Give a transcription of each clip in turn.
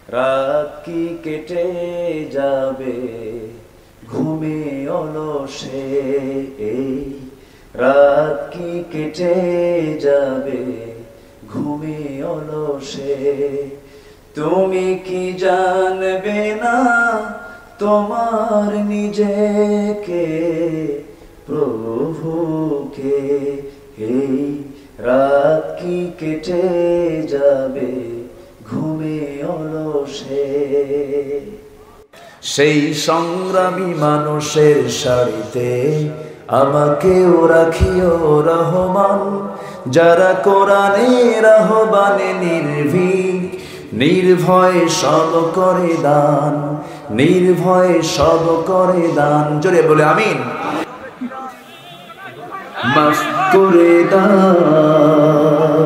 রাত কি কেটে যাবে ঘুমে অলসে, এই রাত কি কেটে যাবে ঘুমে অলসে। তুমি কি জানবে না তোমার নিজেকে, প্রভুকে, এই রাত কি কেটে যাবে ঘুমে অলসে। সেই সংগ্রামী মানুষের সারিতে আমাকেও রাখিও রহমান, যারা কোরআনের আহ্বানে নির্ভীক, নির্ভয়ে সব করে দান, নির্ভয়ে সব করে দান। জোরে বলে আমিন। মাফ করে দাও,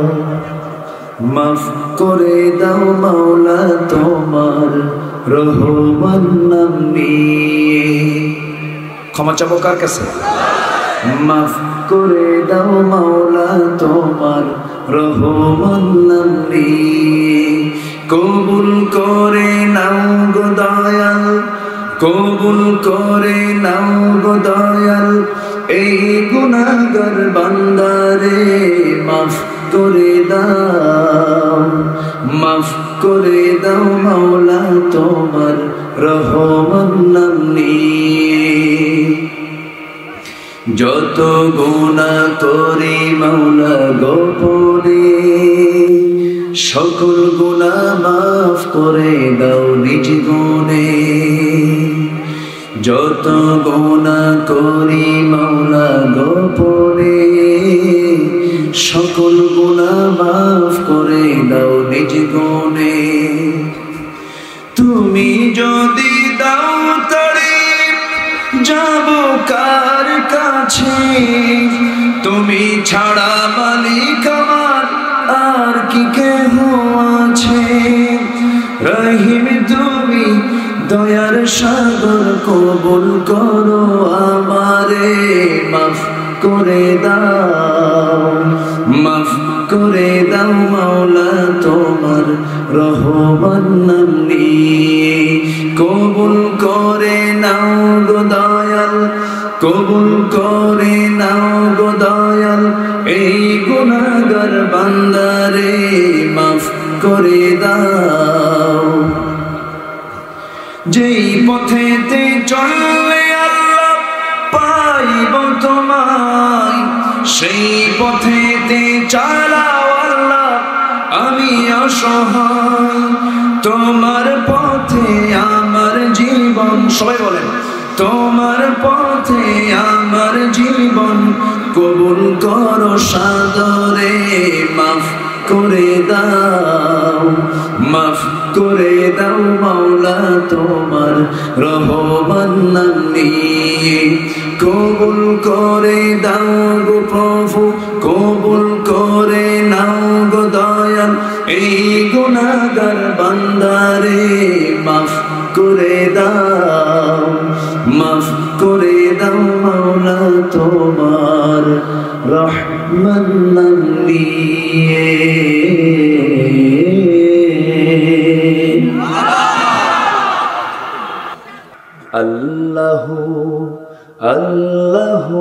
মাফ করে দাও মাওলা তোমার রহমান নাম নিয়ে। ক্ষমা চাবো কার কাছে? মাফ করে দাও মাওলা তোমার রহমান নাম নিয়ে। কবুল করে নাও গো দয়াল, কবুল করে নাও গো দয়াল এই গুনাহগার বান্দারে। মাফ করে দাও, মাফ করে দাও মাওলা তোমার রহমান নাম নিয়ে। যত গুনাহ করি মাওলা গোপনে, সকল গুনাহ মাফ করে দাও নিজ গুণে। যত গুনাহ করি মাওলা গোপনে, সকল গুনাহ মাফ করে দাও নিজ গুণে। তুমি যদি দাও তারিফ যাব কার কাছে, তুমি ছাড়া মালিক আমার আর কি কেহ আছে। রহিম তুমি দয়ার সাগর, কবুল করো আমারে। মাফ করে দাও, মাফ করে দাও মাওলা তোমার রহমান নাম নিয়ে। কবুল করে নাও গো দয়াল, কবুল করে নাও গো দয়াল এই গুনাহগার বান্দারে। মাফ করে দাও। যেই পথেতে চললে আল্লাহ পাইব তোমায়, সেই পথেতে চালাও আল্লাহ আমি অসহায়। তোমার পথে আমার জীবন, সবাই বলেন তোমার পথে আমার জীবন কবুল করো সাদরে। মাফ করে দাও, মাফ করে দাও মাওলা তোমার রহমান নাম নিয়ে। কবুল করে দাও গো প্রভু, কবুল করে নাও গো দয়াল এই গুনাহগার বান্দারে। মাফ করে দাও, মাফ করে দাও মাওলা তোমার রহমান নাম নিয়ে। আল্লাহু আল্লাহু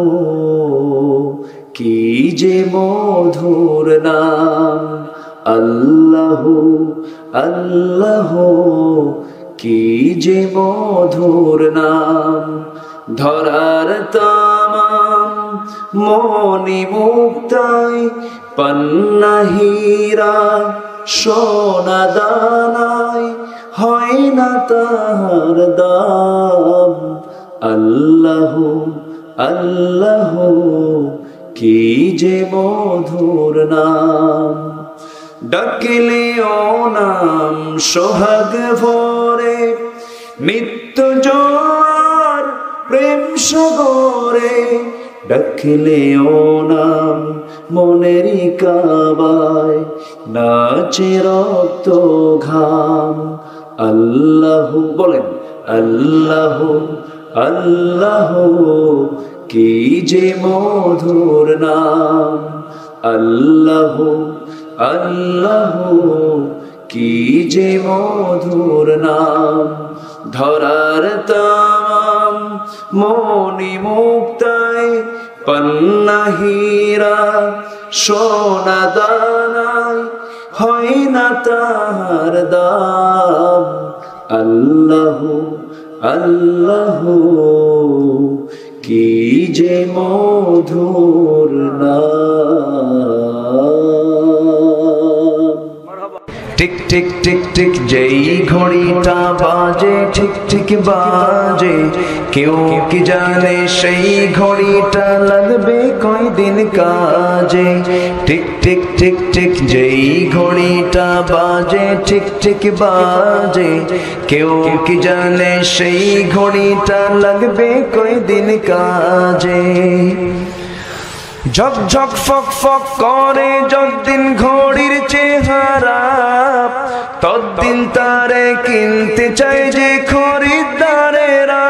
কি যে মধুর নাম, আল্লাহু আল্লাহু কি যে মধুর নাম। ধরার তামাম মনি মুক্তায় পান্না হীরা সোনা দানায় হয় না তার দাম। আল্লাহু আল্লাহু কি যে মধুর নাম। ডাকলে ও নাম সোহাগ ভরে, নিত্য জোয়ার প্রেম সাগরে। ডাকলে ও নাম মনেরই কাবায়, নাচে রক্ত ঘাম। আল্লাহু বলেন আল্লাহু আল্লাহু কি যে মধুর নাম। আল্লাহু আল্লাহু কি যে মধুর নাম। ধরার তাম মনি মুক্তায় পন্না হীরা সোনা দানায় হয় না তাহার দাম। আল্লাহ আল্লাহ কি যে মধুর নাম। টিক টিক টিক টিক যেই ঘড়িটা বাজে ঠিক ঠিক বাজে, কেউ কি জানে সেই ঘড়িটা লাগবে কয়দিন কাজে। টিক টিক টিক টিক যেই ঘড়িটা বাজে ঠিক ঠিক বাজে, কেউ কি জানে সেই ঘড়িটা লাগবে কয়দিন কাজে। ঝক ঝক ফক ফক করে যতদিন ঘড়ির চেহারা, ততদিন তারে কিনতে চাই যে খরিদ্দারেরা।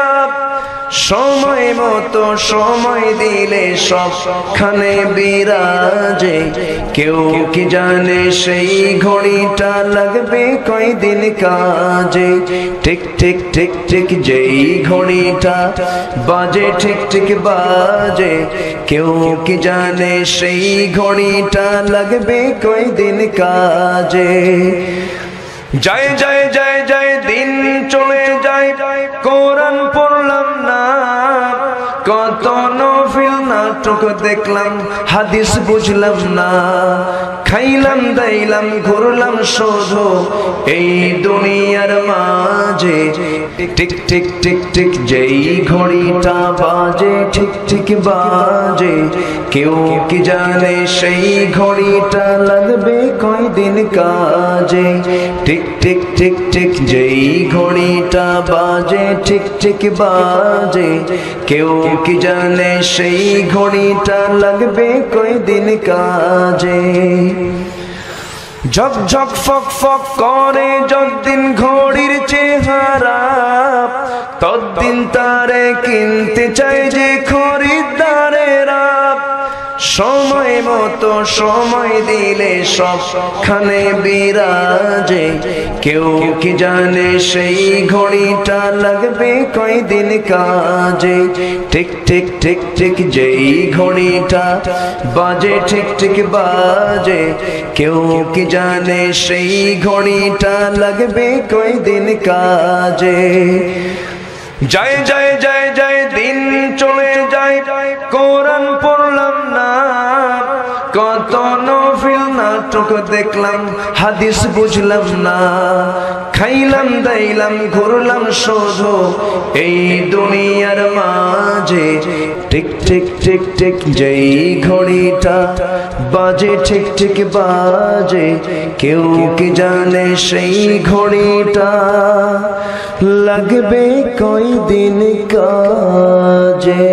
সময় মতো সময় দিলে সবখানে বিরাজে, কেউ কি জানে সেই ঘড়িটা লাগবে কয়দিন কাজে। ঠিক ঠিক ঠিক ঠিক যেই ঘড়িটা বাজে ঠিক ঠিক বাজে, কেউ কি জানে সেই ঘড়িটা লাগবে কয়দিন কাজে। যায় যায় যায় যায় দিন চলে যায়, কোরআন পড়লাম না, কত নফিল নাটক দেখলাম, হাদিস বুঝলাম না। খাইলাম দাইলাম ঘুরলাম শুধু এই দুনিয়ার মাঝে। টিক টিক টিক টিক যেই ঘড়িটা বাজে ঠিক ঠিক বাজে, কেউ কি জানে সেই ঘড়িটা লাগবে কয়দিন কাজে। টিক টিক টিক টিক যেই ঘড়িটা বাজে ঠিক ঠিক বাজে, কেউ কি জানে সেই ঘড়িটা লাগবে কয়দিন কাজে। ঝক ঝক ফক ফক করে যতদিন ঘড়ির চেহারা, ততদিন তারে কিনতে চাই যে খরিদ্দারেরা। সময় মতো সময় দিলে সবখানে বিরাজে, কেউ কি জানে সেই ঘড়িটা লাগবে কয়দিন কাজে। ঠিক ঠিক ঠিক ঠিক যেই ঘড়িটা বাজে ঠিক ঠিক বাজে, কেউ কি জানে সেই ঘড়িটা লাগবে কয়দিন কাজে। যায় যায় যায় যায় দিন চলে যায়, কোরআন পড়লাম না, কত নফিল নাটক দেখলাম, হাদিস বুঝলাম না। খাইলাম দাইলাম ঘুরলাম শুধু এই দুনিয়ার মাঝে। টিক টিক টিক টিক যেই ঘড়িটা বাজে ঠিক ঠিক বাজে, কেউ কি জানে সেই ঘড়িটা লাগবে কয়দিন কাজে।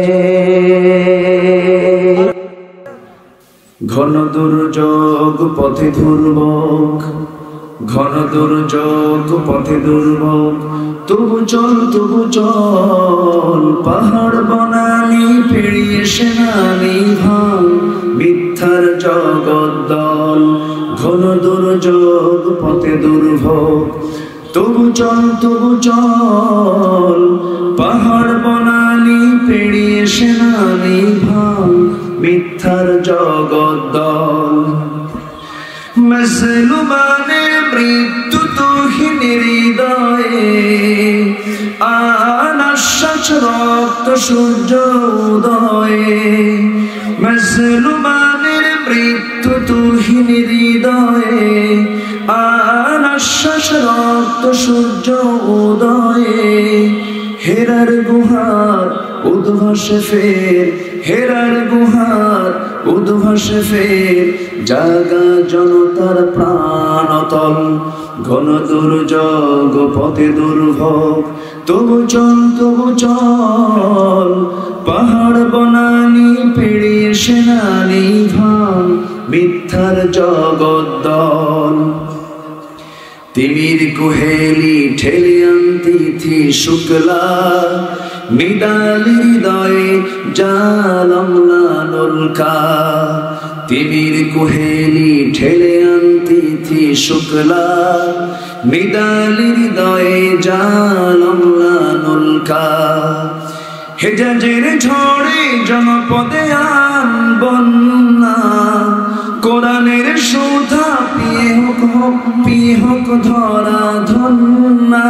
ঘন দুর্যোগ পথে দুর্ভোগ, ঘন দুর্যোগ পথে দুর্ভোগ, তবু চল তবু চল, পাহাড় বনানি পেরিয়ে সেনানি ভাঙ, মিথ্যার জগৎ দল। ঘন দুর্যোগ পথে দুর্ভোগ, তবু চল তবু চল, পাহাড় বনানি পেরিয়ে সেনানি ভাঙ, মিথ্যার জগৎ দল। মুসলমানের মৃত্যু তুহিনের হৃদয়ে, আনাশ্বাস রক্ত সূর্য উদয়ে। মুসলমানের মৃত্যু তুহিনের হৃদয়ে, আনাশ্বাস রক্ত সূর্য উদয়ে। হেরার গুহার উদ্ভাসে ফের, হেরার গুহার উদ্ভাসে ফের, জাগা জনতার প্রাণতল। ঘন দুর্যোগ পথে দুর্ভোগ, তবু চল তবু চল, পাহাড় বনানি পেরিয়ে সেনানি ভাঙ, মিথ্যার জগৎ দল। তিমির কুহেলি ঠেলিয়ান তিথি শুক্লা, মৃদালি হৃদয়ে জালমলা নলকা। তিমির কুহেলি ঠেলে আনতি থি শুক্লা নিদালি হৃদয়ে জালমলা নুলকা হেজাজের ঝড়ে জনপদে আন বন্যা কোরআনের সুধা পিয়ে হোক ধরা ধন্যা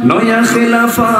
নয়া খেলাফা